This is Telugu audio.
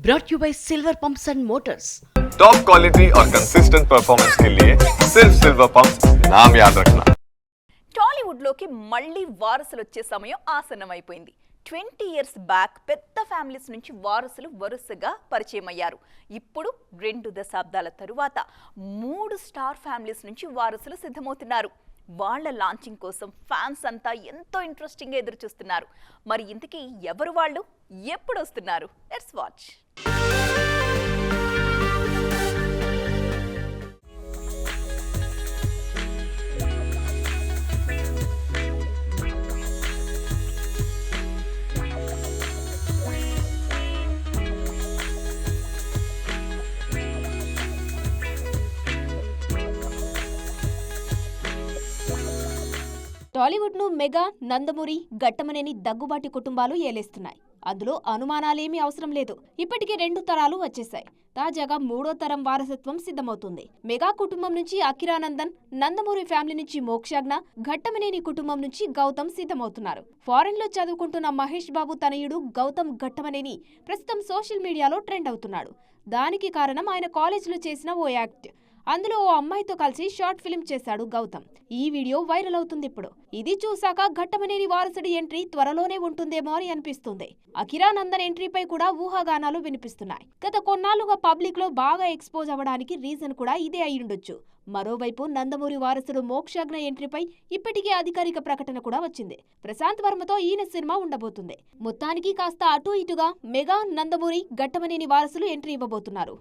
brought you by Silver Pumps and Motors. Top quality और कंसिस्टेंट परफॉर्मेंस के लिए सिर्फ सिल्वर पंप्स नाम याद रखना. టాలీవుడ్లోకి మళ్ళీ వారసులు వచ్చే సమయం ఆసన్నమైపోయింది. 20 years బ్యాక్ పెద్ద ఫ్యామిలీస్ నుంచి వారసులు వరుసగా పరిచయం అయ్యారు. ఇప్పుడు 2 దశాబ్దాల తరువాత 3 స్టార్ ఫ్యామిలీస్ నుంచి వారసులు సిద్ధమవుతున్నారు. వాళ్ళ లాంచింగ్ కోసం ఫ్యాన్స్ అంతా ఎంతో ఇంట్రెస్టింగ్గా ఎదురు చూస్తున్నారు. మరి ఇంతకీ ఎవరు వాళ్ళు, ఎప్పుడు వస్తున్నారు? Let's watch. టాలీవుడ్ను మెగా, నందమూరి, ఘట్టమనేని దగ్గుబాటి కుటుంబాలు ఏలేస్తున్నాయి. అందులో అనుమానాలేమీ అవసరం లేదు. ఇప్పటికే 2 తరాలు వచ్చేశాయి. తాజాగా 3వ తరం వారసత్వం సిద్ధమవుతుంది. మెగా కుటుంబం నుంచి అకిరానందన్, నందమూరి ఫ్యామిలీ నుంచి మోక్షజ్ఞ, ఘట్టమనేని కుటుంబం నుంచి గౌతమ్ సిద్ధమవుతున్నారు. ఫారెన్ లో చదువుకుంటున్న మహేష్ బాబు తనయుడు గౌతమ్ ఘట్టమనేని ప్రస్తుతం సోషల్ మీడియాలో ట్రెండ్ అవుతున్నాడు. దానికి కారణం ఆయన కాలేజీలో చేసిన ఓ యాక్ట్. అందులో ఓ అమ్మాయితో కలిసి షార్ట్ ఫిల్మ్ చేశాడు గౌతమ్. ఈ వీడియో వైరల్ అవుతుంది ఇప్పుడు. ఇది చూసాక ఘట్టమనేని వారసుడి ఎంట్రీ త్వరలోనే ఉంటుందేమో అని అనిపిస్తుంది. అకిరానందన్ ఎంట్రీపై కూడా ఊహాగానాలు వినిపిస్తున్నాయి. గత కొన్నాళ్లుగా పబ్లిక్ లో బాగా ఎక్స్పోజ్ అవ్వడానికి రీజన్ కూడా ఇదే అయ్యుండొచ్చు. మరోవైపు నందమూరి వారసుడు మోక్షజ్ఞ ఎంట్రీపై ఇప్పటికే అధికారిక ప్రకటన కూడా వచ్చింది. ప్రశాంత్ వర్మతో ఈయన సినిమా ఉండబోతుంది. మొత్తానికి కాస్త అటు ఇటుగా మెగా, నందమూరి, ఘట్టమనేని వారసులు ఎంట్రీ ఇవ్వబోతున్నారు.